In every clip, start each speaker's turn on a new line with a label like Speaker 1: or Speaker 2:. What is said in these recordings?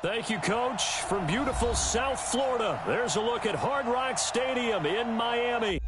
Speaker 1: Thank you, Coach. From beautiful South Florida, there's a look at Hard Rock Stadium in Miami.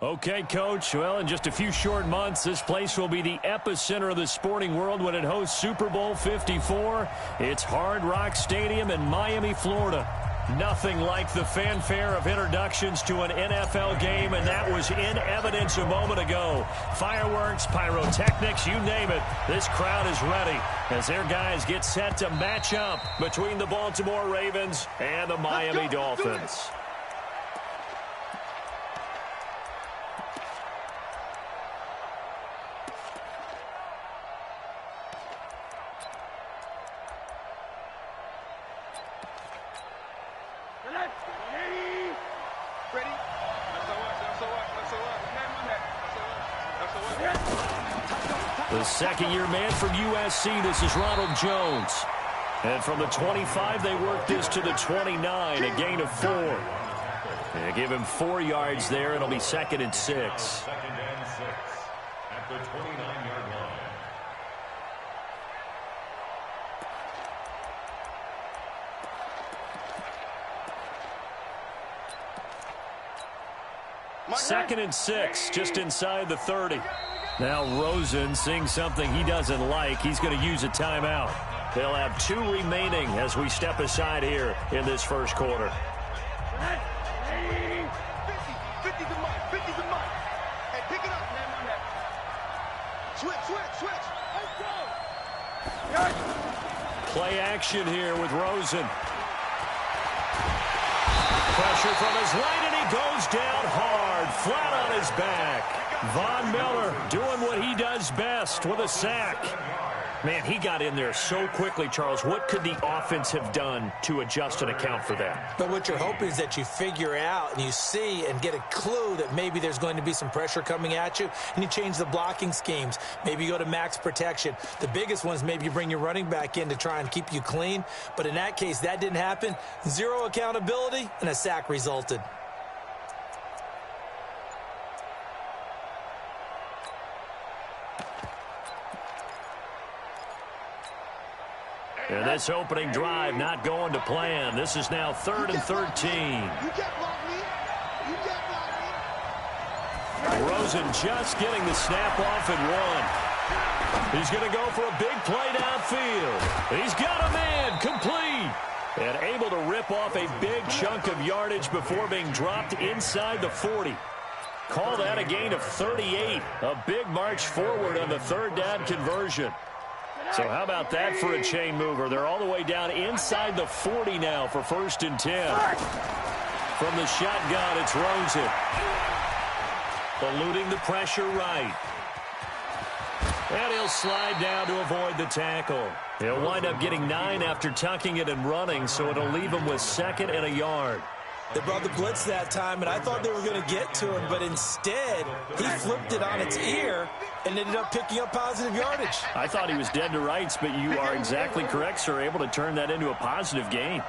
Speaker 1: Okay, Coach. Well, in just a few short months, this place will be the epicenter of the sporting world when it hosts Super Bowl 54. It's Hard Rock Stadium in Miami, Florida. Nothing like the fanfare of introductions to an NFL game, and that was in evidence a moment ago. Fireworks, pyrotechnics, you name it. This crowd is ready as their guys get set to match up between the Baltimore Ravens and the Miami Dolphins. The second-year man from USC, this is Ronald Jones. And from the 25, they work this to the 29, a gain of 4. They give him 4 yards there. It'll be 2nd and 6.
Speaker 2: 2nd and 6 at the 29-yard line.
Speaker 1: Second and 6, just inside the 30. Now Rosen seeing something he doesn't like. He's going to use a timeout. They'll have 2 remaining as we step aside here in this first quarter.
Speaker 3: 50's a mark. 50's a mark. Hey, pick it up, man, on that. Switch. Let's go.
Speaker 1: Play action here with Rosen. Pressure from his right, and he goes down hard, flat on his back. Von Miller doing what he does best with a sack. Man, he got in there so quickly, Charles. What could the offense have done to adjust and account for that?
Speaker 4: But what you're hoping is that you figure out and you see and get a clue that maybe there's going to be some pressure coming at you, and you change the blocking schemes. Maybe you go to max protection. The biggest one is maybe you bring your running back in to try and keep you clean. But in that case, that didn't happen. 0 accountability, and a sack resulted.
Speaker 1: And this opening drive not going to plan. This is now 3rd and 13. Rosen just getting the snap off and 1. He's going to go for a big play downfield. He's got a man complete. And able to rip off a big chunk of yardage before being dropped inside the 40. Call that a gain of 38. A big march forward on the 3rd down conversion. So how about that for a chain mover? They're all the way down inside the 40 now for 1st and 10. From the shotgun, it's Rosen. Eluding the pressure right. And he'll slide down to avoid the tackle. He'll wind up getting 9 after tucking it and running, so it'll leave him with 2nd and a yard.
Speaker 4: They brought the blitz that time, and I thought they were going to get to him, but instead, he flipped it on its ear and ended up picking up positive yardage.
Speaker 1: I thought he was dead to rights, but you are exactly correct, sir. Able to turn that into a positive gain.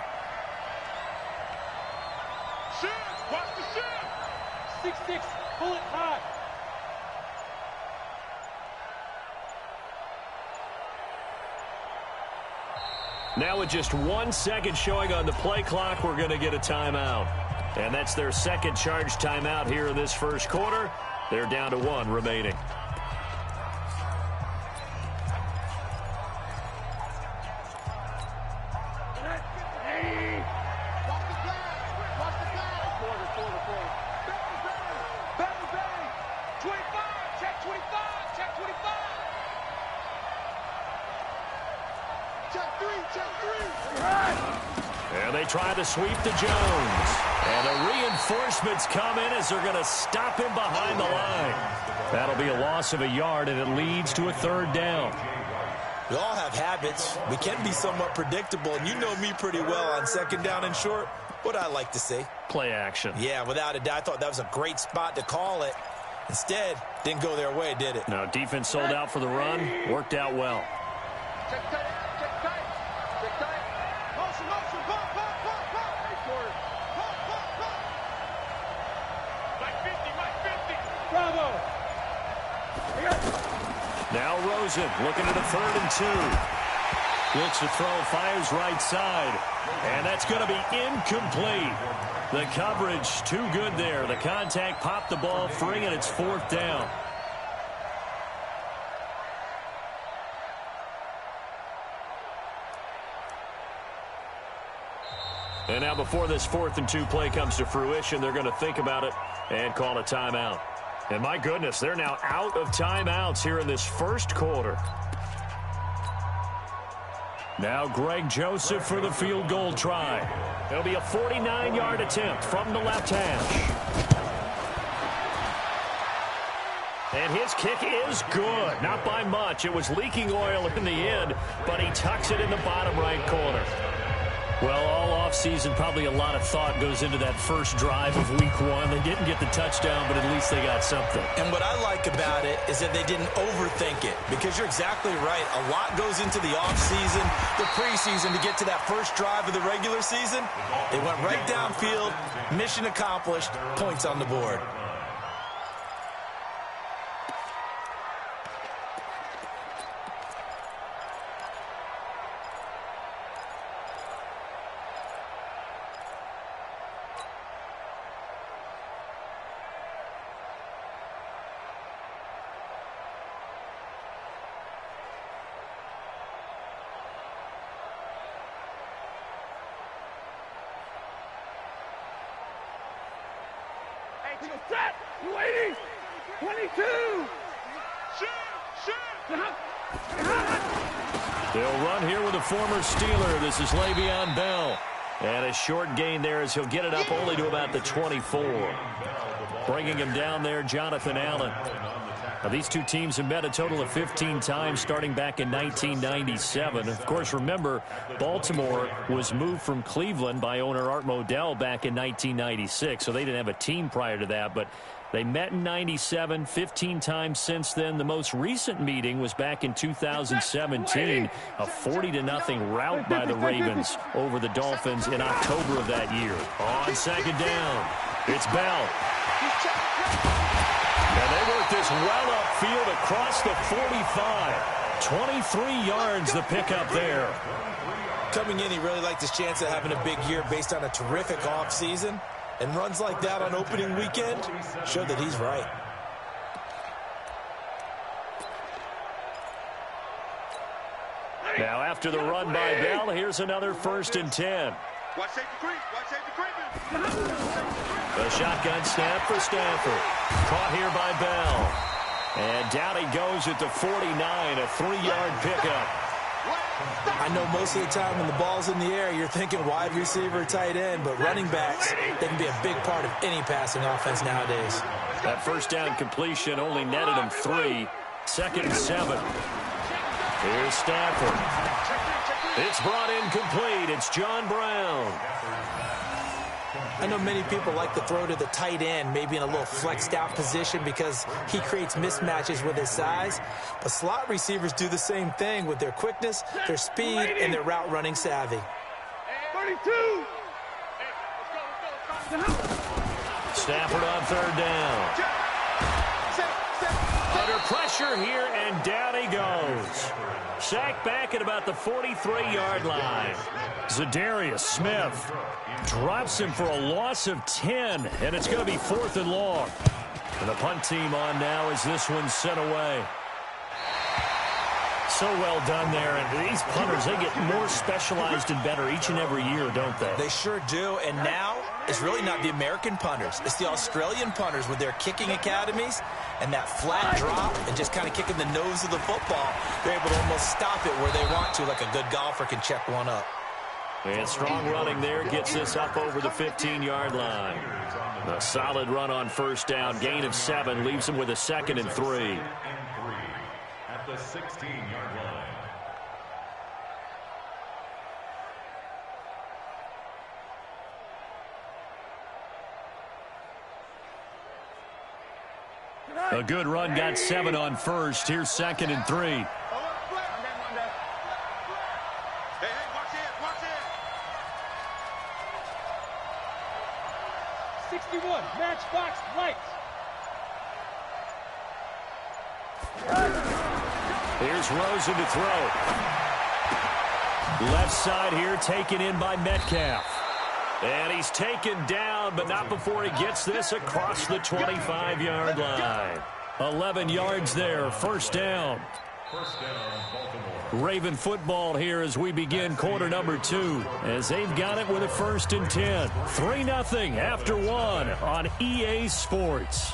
Speaker 3: Shift! Watch the shift! 6-6, pull it high.
Speaker 1: Now with just 1 second showing on the play clock, we're going to get a timeout. And that's their 2nd charge timeout here in this first quarter. They're down to 1 remaining. And they try to sweep to Jones. And the reinforcements come in as they're going to stop him behind the line. That'll be a loss of a yard, and it leads to a 3rd down.
Speaker 4: We all have habits. We can be somewhat predictable, and you know me pretty well on 2nd down and short. What I like to see.
Speaker 1: Play action.
Speaker 4: Yeah, without a doubt, I thought that was a great spot to call it. Instead, didn't go their way, did it?
Speaker 1: No, defense sold out for the run. Worked out well.
Speaker 3: Check tight. Motion, pop. Mike 50. Bravo.
Speaker 1: Now Rosen looking at a 3rd and 2. Looks to throw, fires right side. And that's going to be incomplete. The coverage too good there. The contact popped the ball free, and it's 4th down. And now before this 4th and 2 play comes to fruition, they're going to think about it and call a timeout. And my goodness, they're now out of timeouts here in this first quarter. Now Greg Joseph for the field goal try. It'll be a 49-yard attempt from the left hash. And his kick is good. Not by much. It was leaking oil in the end, but he tucks it in the bottom right corner. Well, all offseason, probably a lot of thought goes into that first drive of week 1. They didn't get the touchdown, but at least they got something.
Speaker 4: And what I like about it is that they didn't overthink it, because you're exactly right. A lot goes into the offseason, the preseason to get to that first drive of the regular season. They went right downfield, mission accomplished, points on the board.
Speaker 3: Set! 280! 22! Shoot!
Speaker 1: They'll run here with a former Steeler. This is Le'Veon Bell. And a short gain there as he'll get it up only to about the 24. Bringing him down there, Jonathan Allen. Now, these two teams have met a total of 15 times starting back in 1997. Of course, remember, Baltimore was moved from Cleveland by owner Art Modell back in 1996, so they didn't have a team prior to that, but they met in 97, 15 times since then. The most recent meeting was back in 2017, a 40-0 rout by the Ravens over the Dolphins in October of that year. On second down, it's Bell. And they work this well upfield across the 45. 23 yards the pickup there.
Speaker 4: Coming in, he really liked his chance of having a big year based on a terrific offseason. And runs like that on opening weekend show that he's right.
Speaker 1: Now after the run by Bell, here's another 1st and 10.
Speaker 3: Watch safety creep. Watch safety creeping.
Speaker 1: The shotgun snap for Stafford. Caught here by Bell. And down he goes at the 49, a 3-yard pickup.
Speaker 4: I know most of the time when the ball's in the air, you're thinking wide receiver, tight end, but running backs, they can be a big part of any passing offense nowadays.
Speaker 1: That first down completion only netted him 3. 2nd and 7. Here's Stafford. It's brought in complete. It's John Brown.
Speaker 4: I know many people like to throw to the tight end, maybe in a little flexed out position because he creates mismatches with his size. But slot receivers do the same thing with their quickness, their speed, and their route running savvy.
Speaker 3: 32!
Speaker 1: Stafford on 3rd down. Under pressure here, and down he goes. Sacked back at about the 43-yard line. Zadarius Smith drops him for a loss of 10, and it's going to be 4th and long. And the punt team on now as this one's sent away. So well done there, and these punters, they get more specialized and better each and every year, don't they?
Speaker 4: They sure do, and now it's really not the American punters. It's the Australian punters with their kicking academies and that flat drop and just kind of kicking the nose of the football. They're able to almost stop it where they want to, like a good golfer can check one up.
Speaker 1: And strong running there gets this up over the 15-yard line. A solid run on 1st down, gain of 7, leaves him with a 2nd and 3.
Speaker 2: At the 16-yard line.
Speaker 1: A good run got 7 on 1st. Here's 2nd and 3.
Speaker 3: Hey, watch it. 61, matchbox lights.
Speaker 1: Here's Rosen to throw. Left side here taken in by Metcalf. And he's taken down, but not before he gets this across the 25-yard line. 11 yards there, first down.
Speaker 2: First down, Baltimore.
Speaker 1: Raven football here as we begin quarter number 2, as they've got it with a 1st and 10. 3-0 after 1 on EA Sports.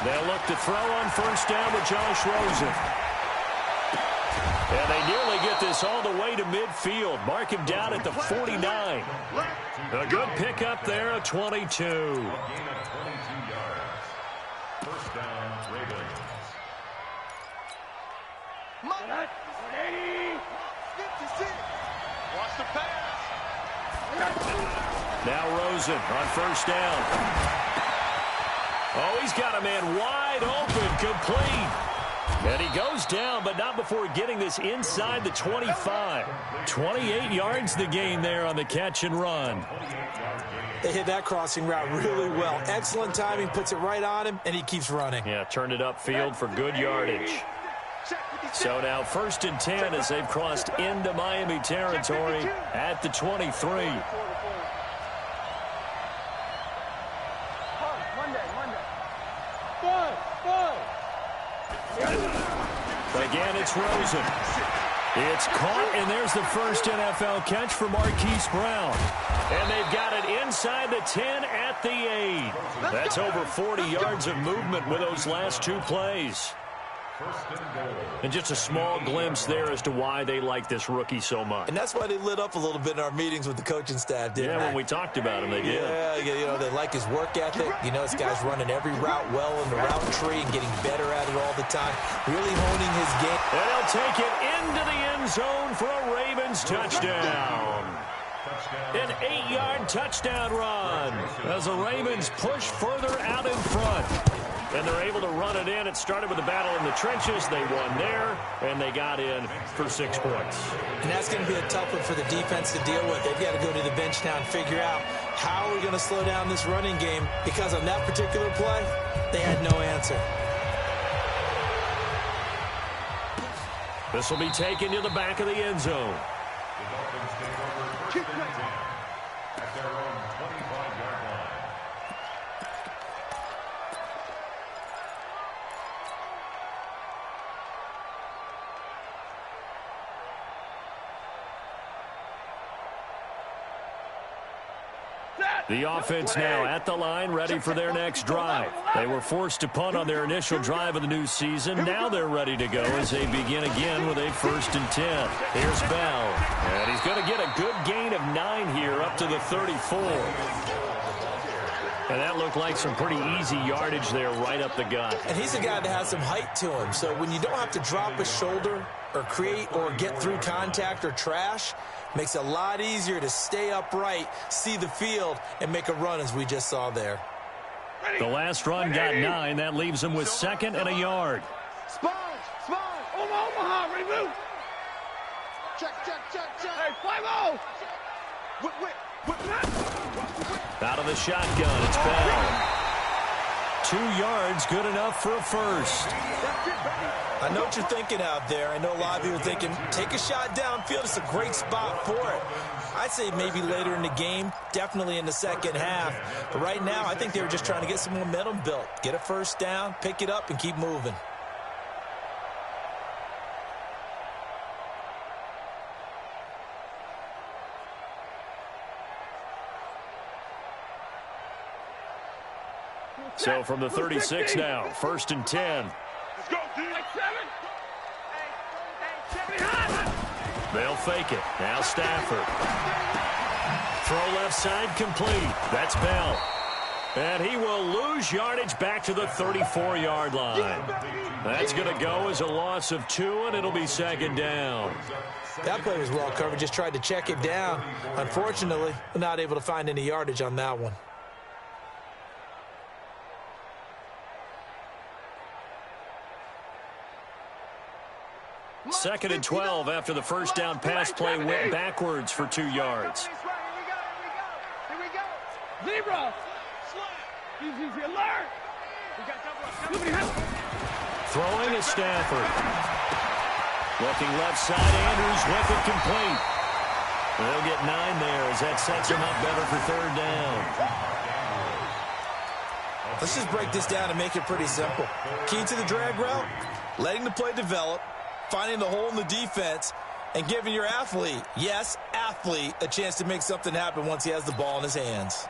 Speaker 1: They'll look to throw on first down with Josh Rosen. And they nearly get this all the way to midfield. Mark him down at the 49. A good pickup there, a 22.
Speaker 2: A gain of 22 yards. First down, Ravens.
Speaker 3: Watch the pass.
Speaker 1: Now Rosen on first down. Oh, he's got a man wide open, complete. And he goes down, but not before getting this inside the 25. 28 yards the gain there on the catch and run.
Speaker 4: They hit that crossing route really well. Excellent timing, puts it right on him, and he keeps running.
Speaker 1: Yeah, turned it upfield for good yardage. So now 1st and 10 as they've crossed into Miami territory at the 23. Again, it's Rosen. It's caught, and there's the first NFL catch for Marquise Brown. And they've got it inside the 10 at the 8. That's over 40 yards of movement with those last 2 plays. And just a small glimpse there as to why they like this rookie so much.
Speaker 4: And that's why they lit up a little bit in our meetings with the coaching staff, didn't they?
Speaker 1: Yeah, when we talked about him, they did.
Speaker 4: Yeah, you know, they like his work ethic. You know, this guy's running every route well in the route tree and getting better at it all the time. Really honing his game.
Speaker 1: And he'll take it into the end zone for a Ravens touchdown. An 8-yard touchdown run as the Ravens push further out in front. And they're able to run it in. It started with a battle in the trenches. They won there, and they got in for 6 points.
Speaker 4: And that's going to be a tough one for the defense to deal with. They've got to go to the bench now and figure out how we're going to slow down this running game, because on that particular play, they had no answer.
Speaker 1: This will be taken to the back of the end zone.
Speaker 2: The Dolphins take over 1st and 10 at their own 25-yard line.
Speaker 1: The offense now at the line, ready for their next drive. They were forced to punt on their initial drive of the new season. Now they're ready to go as they begin again with a 1st and 10. Here's Bell. And he's going to get a good gain of 9 here up to the 34. And that looked like some pretty easy yardage there right up the gut.
Speaker 4: And he's a guy that has some height to him. So when you don't have to drop a shoulder or create or get through contact or trash, makes it a lot easier to stay upright, see the field, and make a run as we just saw there.
Speaker 1: The last run got 9. That leaves him with 2nd and a yard.
Speaker 3: Sponge. Omaha, remove. Check. Hey, 5-0. Whip.
Speaker 1: Out of the shotgun, it's Bell. 2 yards, good enough for a first.
Speaker 4: I know what you're thinking out there. I know a lot of you are thinking, take a shot downfield. It's a great spot for it. I'd say maybe later in the game, definitely in the second half. But right now, I think they were just trying to get some momentum built. Get a first down, pick it up, and keep moving.
Speaker 1: So from the 36 now, 1st and 10.
Speaker 3: Let's go, dude. 7.
Speaker 1: They'll fake it. Now Stafford. Throw left side complete. That's Bell. And he will lose yardage back to the 34-yard line. That's going to go as a loss of 2, and it'll be 2nd down.
Speaker 4: That play was well covered. Just tried to check it down. Unfortunately, not able to find any yardage on that one.
Speaker 1: 2nd and 12 after the first down pass play went backwards for 2 yards.
Speaker 3: Here we go. Zebra. Alert!
Speaker 1: Throwing is Stafford. Looking left side, Andrews with it complete. They'll get 9 there as that sets him up better for 3rd down.
Speaker 4: Let's just break this down and make it pretty simple. Key to the drag route, letting the play develop, finding the hole in the defense, and giving your athlete, yes, athlete, a chance to make something happen once he has the ball in his hands.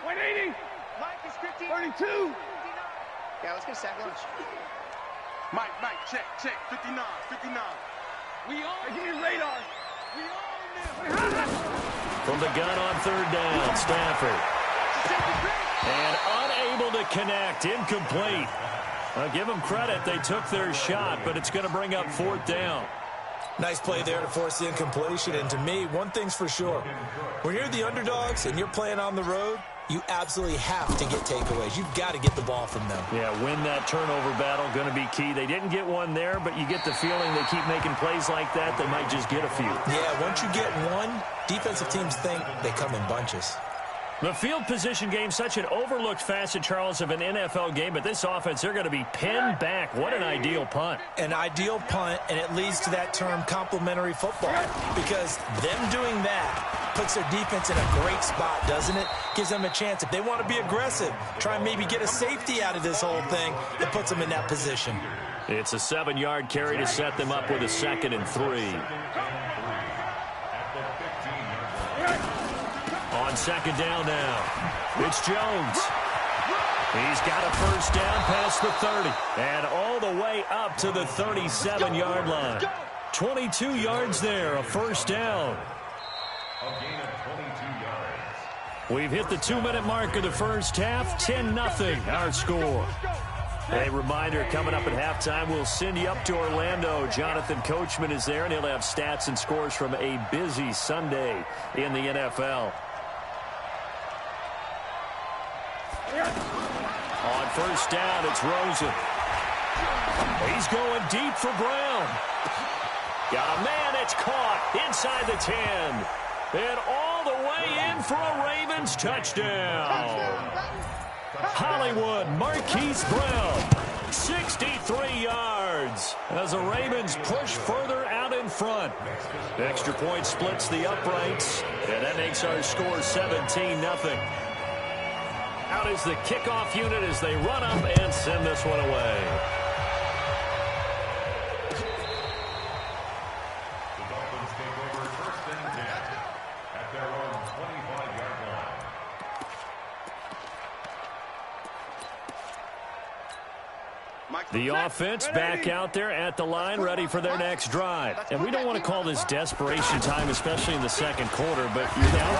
Speaker 3: 180. 32.
Speaker 5: Yeah, let's get a sack lunch.
Speaker 3: Mike, check. 59. We all give me radar. We all know.
Speaker 1: From the gun on 3rd down, Stafford. And unable to connect, incomplete. I'll give them credit, they took their shot, but it's going to bring up 4th down.
Speaker 4: Nice play there to force the incompletion, and to me, one thing's for sure. When you're the underdogs and you're playing on the road, you absolutely have to get takeaways. You've got to get the ball from them.
Speaker 1: Yeah, win that turnover battle, going to be key. They didn't get one there, but you get the feeling they keep making plays like that, they might just get a few.
Speaker 4: Yeah, once you get one, defensive teams think they come in bunches.
Speaker 1: The field position game, such an overlooked facet, Charles, of an NFL game, but this offense, they're going to be pinned back. What an ideal punt.
Speaker 4: An ideal punt, and it leads to that term complementary football, because them doing that puts their defense in a great spot, doesn't it? Gives them a chance. If they want to be aggressive, try and maybe get a safety out of this whole thing, it puts them in that position.
Speaker 1: It's a 7-yard carry to set them up with a 2nd and 3. On 2nd down now, it's Jones. He's got a 1st down past the 30 and all the way up to the 37-yard line. 22 yards there, a 1st down.
Speaker 2: A gain of 22 yards.
Speaker 1: We've hit the 2-minute mark of the first half, 10-0 our score. A reminder, coming up at halftime, we'll send you up to Orlando. Jonathan Coachman is there, and he'll have stats and scores from a busy Sunday in the NFL. On 1st down, it's Rosen. He's going deep for Brown. Got a man, it's caught inside the 10. And all the way in for a Ravens touchdown. Hollywood Marquise Brown, 63 yards as the Ravens push further out in front. Extra point splits the uprights, and that makes our score 17-0. Out is the kickoff unit as they run up and send this one away.
Speaker 2: The Dolphins take over 1st and 10 at their own 25-yard line.
Speaker 1: The offense back out there at the line, ready for their next drive. And we don't want to call this desperation time, especially in the 2nd quarter, but you're down.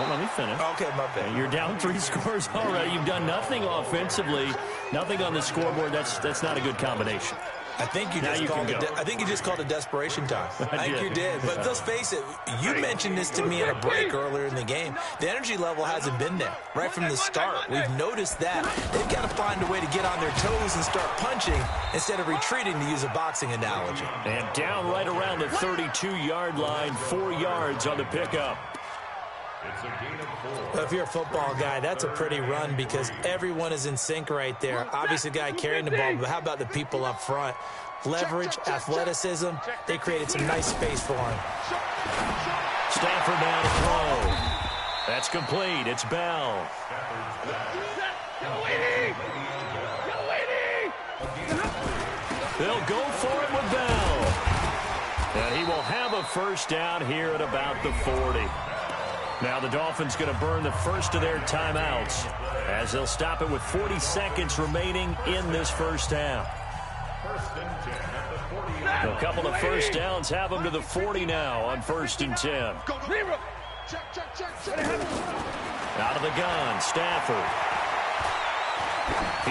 Speaker 1: Let me finish.
Speaker 4: Okay, my bad.
Speaker 1: You're down 3 scores already. You've done nothing offensively, nothing on the scoreboard. That's not a good combination.
Speaker 4: I think you just called it desperation time. I think you did. But let's face it, you mentioned this to me in a break earlier in the game. The energy level hasn't been there right from the start. We've noticed that. They've got to find a way to get on their toes and start punching instead of retreating, to use a boxing analogy.
Speaker 1: And down right around the 32-yard line, 4 yards on the pickup.
Speaker 2: It's a gain of 4.
Speaker 4: Well, if you're a football guy, that's a pretty run because everyone is in sync right there. Obviously, the guy carrying the ball, but how about the people up front? Leverage, athleticism, they created some nice space for him.
Speaker 1: Stafford now to throw. That's complete. It's Bell. They'll go for it with Bell. And he will have a 1st down here at about the 40. Now the Dolphins going to burn the first of their timeouts as they'll stop it with 40 seconds remaining in this first half.
Speaker 2: 1st and 10 at the 40.
Speaker 1: A couple of 1st downs have them to the 40 now on 1st and 10. Out of the gun, Stafford.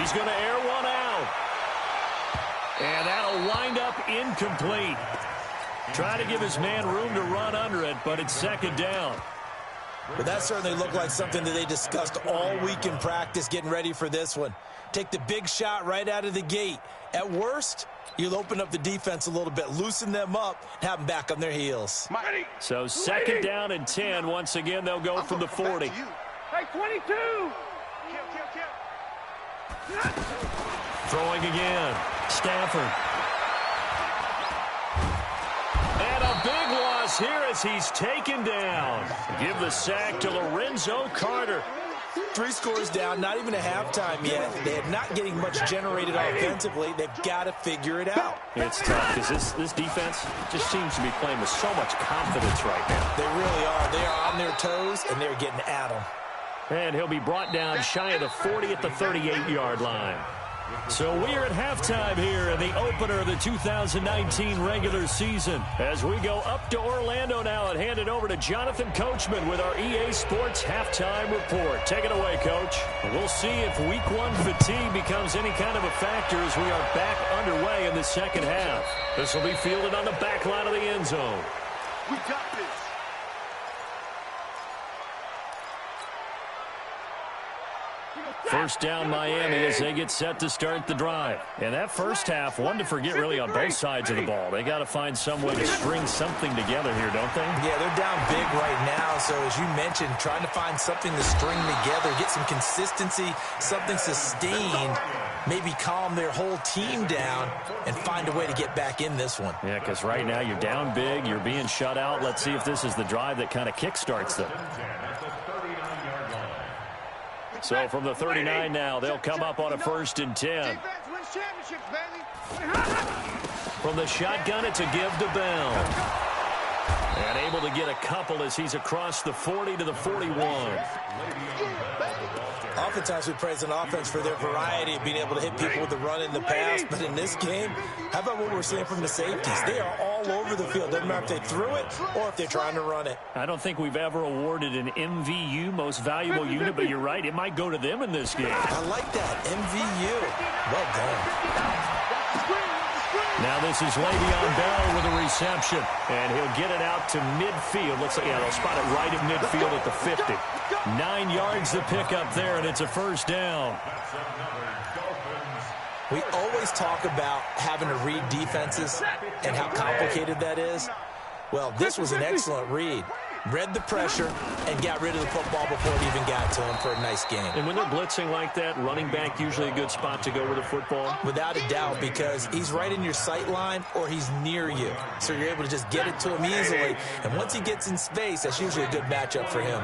Speaker 1: He's going to air one out. And that'll wind up incomplete. Trying to give his man room to run under it, but it's 2nd down.
Speaker 4: Well, that certainly looked like something that they discussed all week in practice getting ready for this one. Take the big shot right out of the gate. At worst, you'll open up the defense a little bit, loosen them up, and have them back on their heels.
Speaker 1: So second down and 10. Once again, they'll go from the 40.
Speaker 3: Hey, 22!
Speaker 1: Throwing again. Stafford. And a big loss here as he's taken down. Give the sack to Lorenzo Carter.
Speaker 4: 3 scores down, not even a halftime yet. They're not getting much generated offensively. They've got to figure it out.
Speaker 1: It's tough because this defense just seems to be playing with so much confidence right now.
Speaker 4: They really are. They are on their toes, and they're getting at them.
Speaker 1: And he'll be brought down shy of the 40 at the 38-yard line. So we are at halftime here in the opener of the 2019 regular season. As we go up to Orlando now and hand it over to Jonathan Coachman with our EA Sports halftime report. Take it away, Coach. We'll see if week 1 fatigue becomes any kind of a factor as we are back underway in the second half. This will be fielded on the back line of the end zone.
Speaker 3: We got this.
Speaker 1: First down Miami as they get set to start the drive. And that first half, one to forget really on both sides of the ball. They got to find some way to string something together here, don't they?
Speaker 4: Yeah, they're down big right now. So as you mentioned, trying to find something to string together, get some consistency, something sustained, maybe calm their whole team down and find a way to get back in this one.
Speaker 1: Yeah, because right now you're down big, you're being shut out. Let's see if this is the drive that kind of kickstarts them. So from the 39 now, they'll come up on a 1st and 10. From the shotgun, it's a give to Bell. And able to get a couple as he's across the 40 to the 41.
Speaker 4: Oftentimes we praise an offense for their variety of being able to hit people with the run in the pass. But in this game, how about what we're seeing from the safeties? They are all over the field. Doesn't matter if they threw it or if they're trying to run it.
Speaker 1: I don't think we've ever awarded an MVU, most valuable unit, but you're right. It might go to them in this game.
Speaker 4: I like that. MVU. Well done.
Speaker 1: Now this is Le'Veon Bell with a reception. And he'll get it out to midfield. Looks like, yeah, they'll spot it right at midfield at the 50. 9 yards to pick up there, and it's a first down.
Speaker 4: We always talk about having to read defenses and how complicated that is. Well, this was an excellent read. Read the pressure and got rid of the football before it even got to him for a nice game.
Speaker 1: And when they're blitzing like that, running back usually a good spot to go with the football?
Speaker 4: Without a doubt, because he's right in your sight line or he's near you. So you're able to just get it to him easily. And once he gets in space, that's usually a good matchup for him.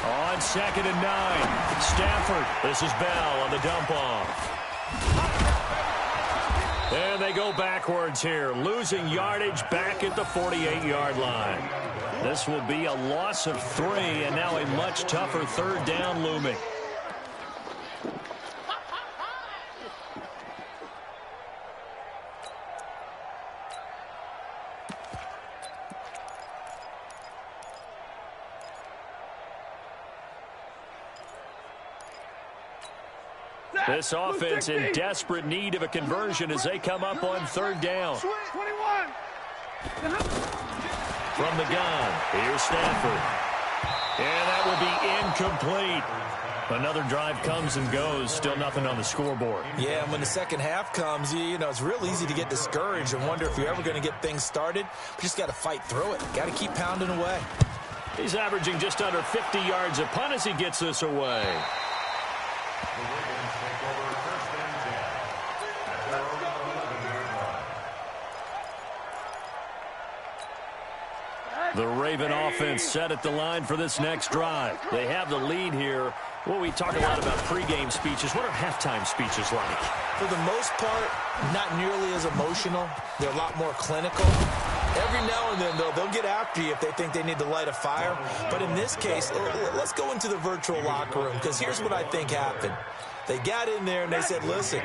Speaker 1: On 2nd and 9, Stafford. This is Bell on the dump off. And they go backwards here, losing yardage back at the 48-yard line. This will be a loss of 3, and now a much tougher 3rd down looming. This offense in desperate need of a conversion as they come up on 3rd down. From the gun, here's Stafford. And that will be incomplete. Another drive comes and goes, still nothing on the scoreboard.
Speaker 4: Yeah, and when the second half comes, you know, it's real easy to get discouraged and wonder if you're ever going to get things started. But you just got to fight through it. Got to keep pounding away.
Speaker 1: He's averaging just under 50 yards a punt as he gets this away. The Raven offense set at the line for this next drive. They have the lead here. Well, we talk a lot about pregame speeches. What are halftime speeches like?
Speaker 4: For the most part, not nearly as emotional. They're a lot more clinical. Every now and then, though, they'll get after you if they think they need to light a fire. But in this case, let's go into the virtual locker room, because here's what I think happened. They got in there and they said, listen,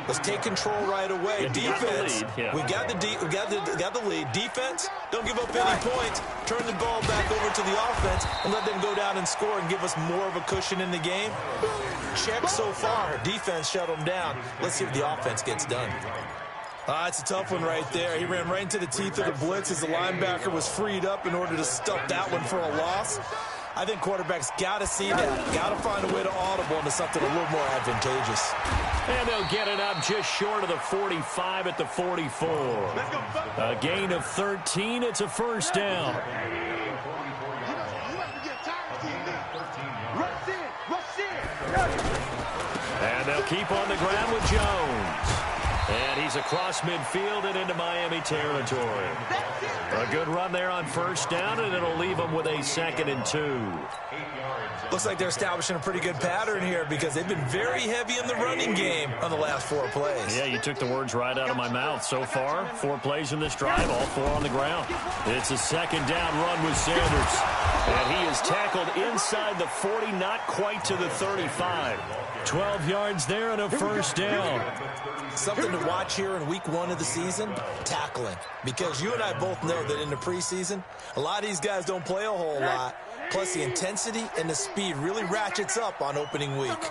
Speaker 4: let's take control right away. Defense, we got the lead. Defense, don't give up any points. Turn the ball back over to the offense and let them go down and score and give us more of a cushion in the game. Check so far. Defense shut them down. Let's see if the offense gets done. It's a tough one right there. He ran right into the teeth of the blitz as the linebacker was freed up in order to stuff that one for a loss. I think quarterbacks got to see that. Got to find a way to audible into something a little more advantageous.
Speaker 1: And they'll get it up just short of the 45 at the 44. A gain of 13. It's a first down. And they'll keep on the ground with Jones. And he's across midfield and into Miami territory. A good run there on first down, and it'll leave them with a 2nd and 2.
Speaker 4: Looks like they're establishing a pretty good pattern here because they've been very heavy in the running game on the last 4 plays.
Speaker 1: Yeah, you took the words right out of my mouth. So far, 4 plays in this drive, all 4 on the ground. It's a 2nd down run with Sanders. And he is tackled inside the 40, not quite to the 35. 12 yards there and a first down.
Speaker 4: Something to watch here in week 1 of the season, tackling. Because you and I both know that in the preseason, a lot of these guys don't play a whole lot. Plus, the intensity and the speed really ratchets up on opening week.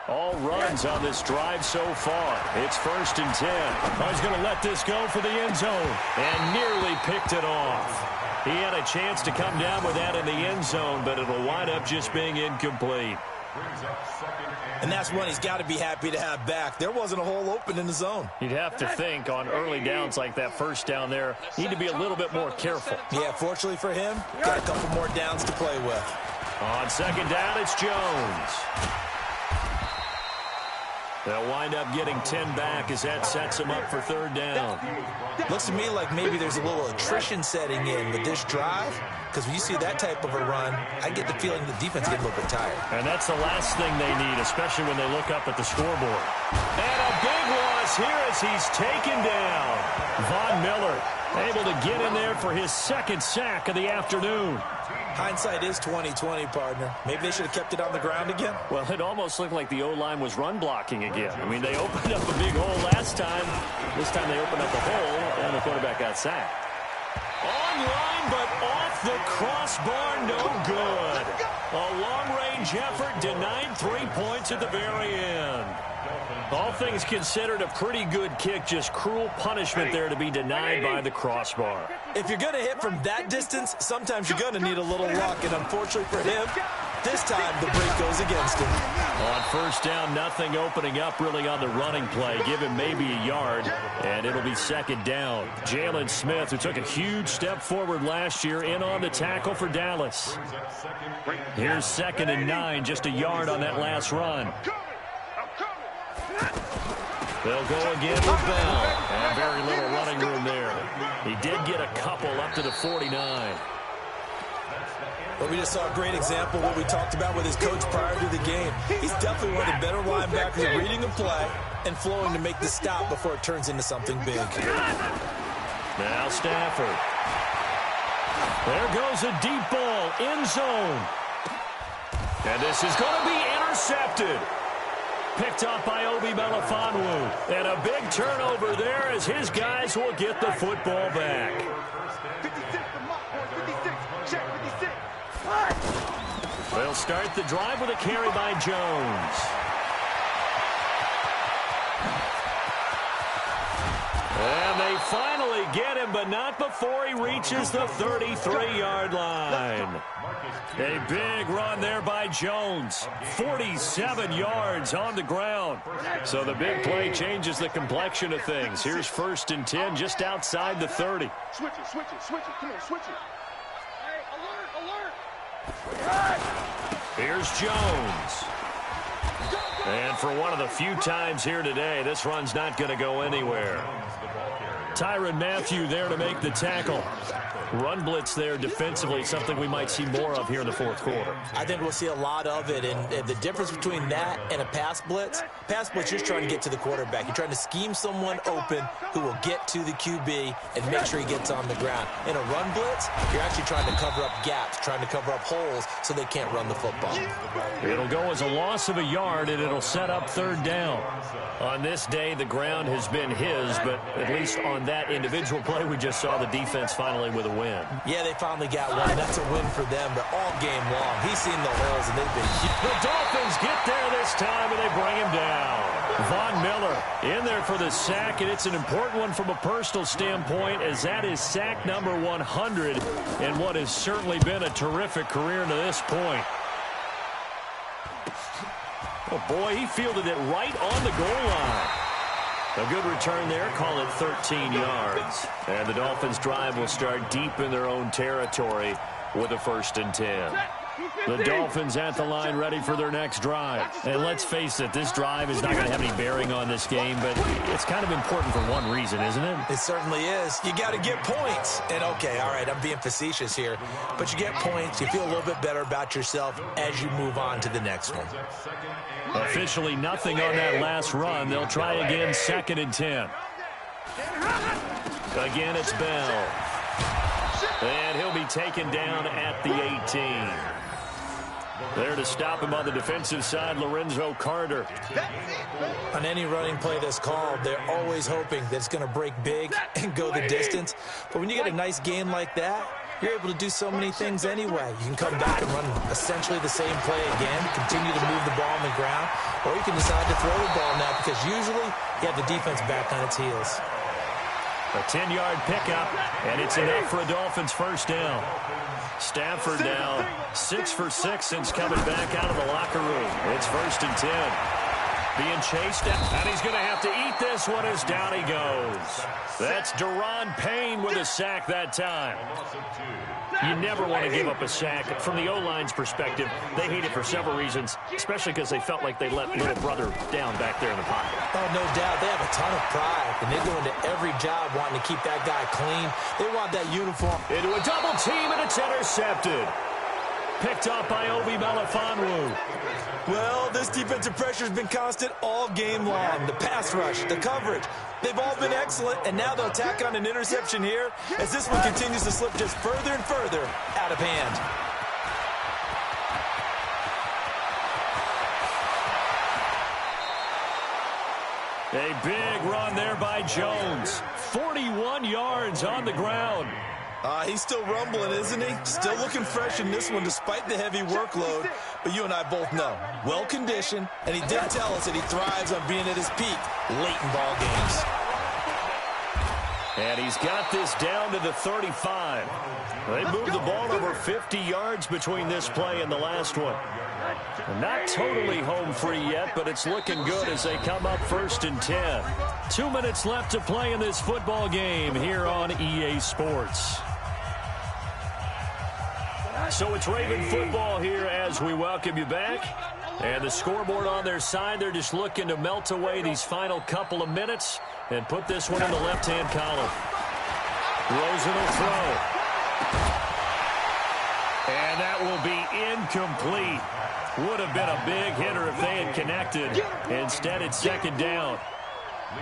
Speaker 1: All runs on this drive so far. It's 1st and 10. He's going to let this go for the end zone and nearly picked it off. He had a chance to come down with that in the end zone, but it'll wind up just being incomplete.
Speaker 4: And that's one he's got to be happy to have back. There wasn't a hole open in the zone.
Speaker 1: You'd have to think on early downs like that first down there, need to be a little bit more careful.
Speaker 4: Yeah, fortunately for him, got a couple more downs to play with.
Speaker 1: On 2nd down, it's Jones. They'll wind up getting 10 back as that sets him up for 3rd down.
Speaker 4: Looks to me like maybe there's a little attrition setting in with this drive, because when you see that type of a run, I get the feeling the defense gets a little bit tired.
Speaker 1: And that's the last thing they need, especially when they look up at the scoreboard. And a big loss here as he's taken down. Von Miller able to get in there for his 2nd sack of the afternoon.
Speaker 4: Hindsight is 20/20, partner. Maybe they should have kept it on the ground again.
Speaker 1: Well, it almost looked like the O-line was run blocking again. I mean, they opened up a big hole last time. This time they opened up a hole, and the quarterback got sacked. Online, but off the crossbar, no good. A long-range effort denied 3 points at the very end. All things considered, a pretty good kick, just cruel punishment there to be denied by the crossbar.
Speaker 4: If you're going to hit from that distance, sometimes you're going to need a little luck, and unfortunately for him, this time the break goes against him.
Speaker 1: On first down, nothing opening up really on the running play. Give him maybe a yard, and it'll be 2nd down. Jalen Smith, who took a huge step forward last year, in on the tackle for Dallas. Here's 2nd and 9, just a yard on that last run. They'll go again with Bell. And very little running room there. He did get a couple up to the 49.
Speaker 4: But we just saw a great example of what we talked about with his coach prior to the game. He's definitely one of the better linebackers at reading a play and flowing to make the stop before it turns into something big.
Speaker 1: Now Stafford. There goes a deep ball, end zone. And this is going to be intercepted. Picked up by Obi Melifonwu. And a big turnover there as his guys will get the football back.
Speaker 3: 56, the mark, boys. 56. Check 56.
Speaker 1: They'll start the drive with a carry by Jones. And they finally get him, but not before he reaches the 33-yard line. A big run there by Jones. 47 yards on the ground. So the big play changes the complexion of things. Here's 1st and 10 just outside the 30.
Speaker 3: Switch it, switch it, switch it. Come on, switch it. Hey, alert, alert.
Speaker 1: Here's Jones. And for one of the few times here today, this run's not going to go anywhere. Tyrann Mathieu there to make the tackle. Run blitz there defensively, something we might see more of here in the 4th quarter.
Speaker 4: I think we'll see a lot of it, and the difference between that and a pass blitz, you're just trying to get to the quarterback. You're trying to scheme someone open who will get to the QB and make sure he gets on the ground. In a run blitz, you're actually trying to cover up gaps, trying to cover up holes so they can't run the football.
Speaker 1: It'll go as a loss of a yard, and it'll set up 3rd down. On this day, the ground has been his, but at least on that individual play, we just saw the defense finally with a win.
Speaker 4: Yeah, they finally got one. That's a win for them, but all game long, he's seen the holes, and they've been huge.
Speaker 1: The Dolphins get there this time, and they bring him down. Von Miller in there for the sack, and it's an important one from a personal standpoint, as that is sack number 100 in what has certainly been a terrific career to this point. Oh, boy, he fielded it right on the goal line. A good return there, call it 13 yards. And the Dolphins' drive will start deep in their own territory with a 1st and 10. The Dolphins at the line ready for their next drive. And let's face it, this drive is not going to have any bearing on this game, but it's kind of important for one reason, isn't it?
Speaker 4: It certainly is. You got to get points. And, okay, all right, I'm being facetious here, but you get points. You feel a little bit better about yourself as you move on to the next one.
Speaker 1: Officially nothing on that last run. They'll try again, 2nd and 10. Again, it's Bell. And he'll be taken down at the 18. There to stop him on the defensive side, Lorenzo Carter.
Speaker 4: On any running play that's called, they're always hoping that it's going to break big and go the distance. But when you get a nice gain like that, you're able to do so many things anyway. You can come back and run essentially the same play again, continue to move the ball on the ground, or you can decide to throw the ball now because usually you have the defense back on its heels.
Speaker 1: A 10-yard pickup, and it's enough for a Dolphins 1st down. Stafford now 6 for 6 since coming back out of the locker room. It's 1st and 10. Being chased, and he's going to have to eat this one as down he goes. That's Daron Payne with a sack that time. You never want to give up a sack. From the O-line's perspective, they hate it for several reasons, especially because they felt like they let little brother down back there in the pocket.
Speaker 4: Oh, no doubt. They have a ton of pride, and they go into every job wanting to keep that guy clean. They want that uniform.
Speaker 1: Into a double team, and it's intercepted. Picked up by Obi Melifonwu.
Speaker 4: Well, this defensive pressure has been constant all game long. The pass rush, the coverage, they've all been excellent, and now they'll tack on an interception here as this one continues to slip just further and further out of hand.
Speaker 1: A big run there by Jones. 41 yards on the ground.
Speaker 4: He's still rumbling, isn't he? Still looking fresh in this one despite the heavy workload. But you and I both know, well-conditioned, and he did tell us that he thrives on being at his peak late in ball games.
Speaker 1: And he's got this down to the 35. They moved the ball over 50 yards between this play and the last one. Not totally home free yet, but it's looking good as they come up 1st and 10. 2 minutes left to play in this football game here on EA Sports. So it's Raven football here as we welcome you back. And the scoreboard on their side, they're just looking to melt away these final couple of minutes and put this one in the left-hand column. Rosen will throw. And that will be incomplete. Would have been a big hitter if they had connected. Instead, it's 2nd down.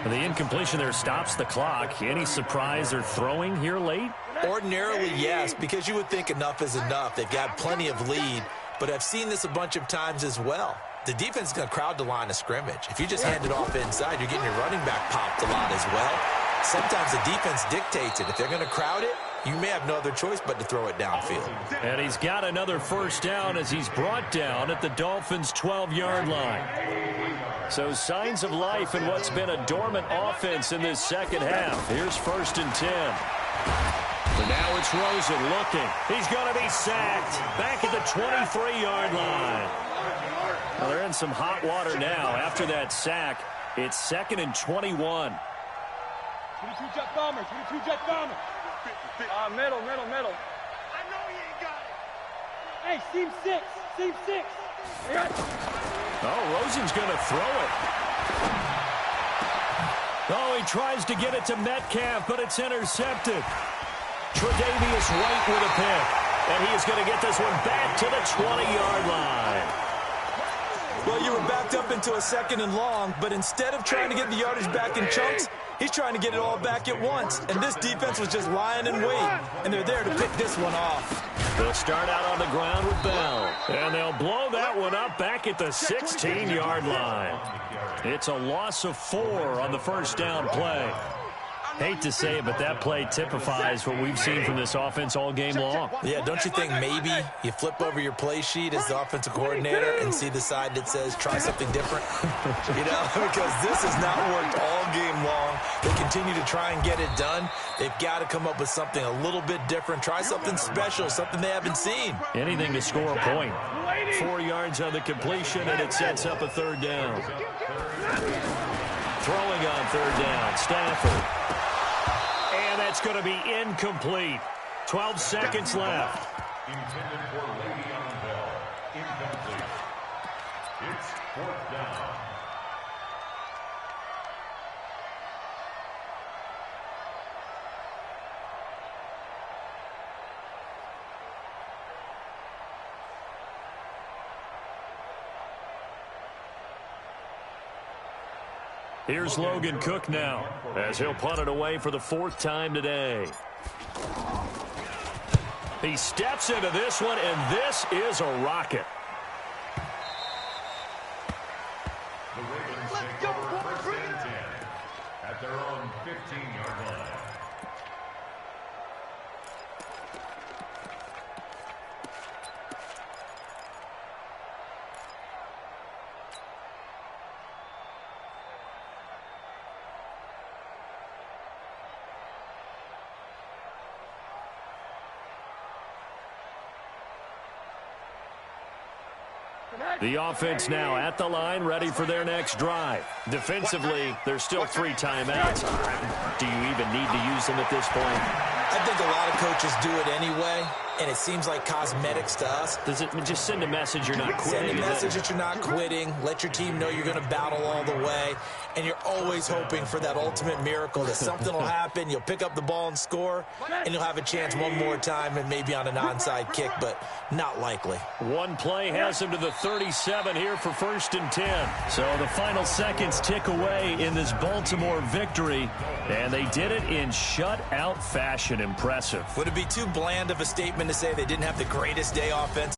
Speaker 1: The incompletion there stops the clock. Any surprise they're throwing here late?
Speaker 4: Ordinarily, yes, because you would think enough is enough. They've got plenty of lead, but I've seen this a bunch of times as well. The defense is going to crowd the line of scrimmage. If you just hand it off inside, you're getting your running back popped a lot as well. Sometimes the defense dictates it. If they're going to crowd it, you may have no other choice but to throw it downfield.
Speaker 1: And he's got another 1st down as he's brought down at the Dolphins' 12-yard line. So signs of life in what's been a dormant offense in this second half. Here's 1st and 10. And now it's Rosen looking. He's going to be sacked back at the 23-yard line. Well, they're in some hot water now. After that sack, it's 2nd and 21.
Speaker 3: 22 jet bombers, 22 jet bombers. Middle. I know you ain't got it. Hey, seam 6.
Speaker 1: Oh, Rosen's going to throw it. Oh, he tries to get it to Metcalf, but it's intercepted. Tre'Davious White with a pick. And he is going to get this one back to the 20-yard line.
Speaker 4: Well, you were backed up into a 2nd and long, but instead of trying to get the yardage back in chunks, he's trying to get it all back at once. And this defense was just lying in wait, and they're there to pick this one off.
Speaker 1: They'll start out on the ground with Bell, and they'll blow that one up back at the 16-yard line. It's a loss of 4 on the 1st down play. Hate to say it, but that play typifies what we've seen from this offense all game long.
Speaker 4: Yeah, don't you think maybe you flip over your play sheet as the offensive coordinator and see the side that says try something different? You know, because this has not worked all game long. They continue to try and get it done. They've got to come up with something a little bit different. Try something special, something they haven't seen.
Speaker 1: Anything to score a point. 4 yards on the completion, and it sets up a third down. Throwing on third down, Stafford. And that's going to be incomplete. 12 seconds left.
Speaker 2: Intended for Le'Veon Bell. Incomplete. It's fourth down.
Speaker 1: Here's Logan Cook now, as he'll punt it away for the 4th time today. He steps into this one, and this is a rocket.
Speaker 2: The Ravens take over first and 10 at their own 15-yard line.
Speaker 1: The offense now at the line, ready for their next drive. Defensively, there's still 3 timeouts. Do you even need to use them at this point?
Speaker 4: I think a lot of coaches do it anyway, and it seems like cosmetics to us.
Speaker 1: Does it just send a message you're not quitting?
Speaker 4: Send a message that you're not quitting. Let your team know you're going to battle all the way, and you're always hoping for that ultimate miracle that something will happen. You'll pick up the ball and score, and you'll have a chance one more time and maybe on an onside kick, but not likely.
Speaker 1: One play has him to the 37 here for 1st and 10. So the final seconds tick away in this Baltimore victory, and they did it in shutout fashion. Impressive.
Speaker 4: Would it be too bland of a statement to say they didn't have the greatest day offensively?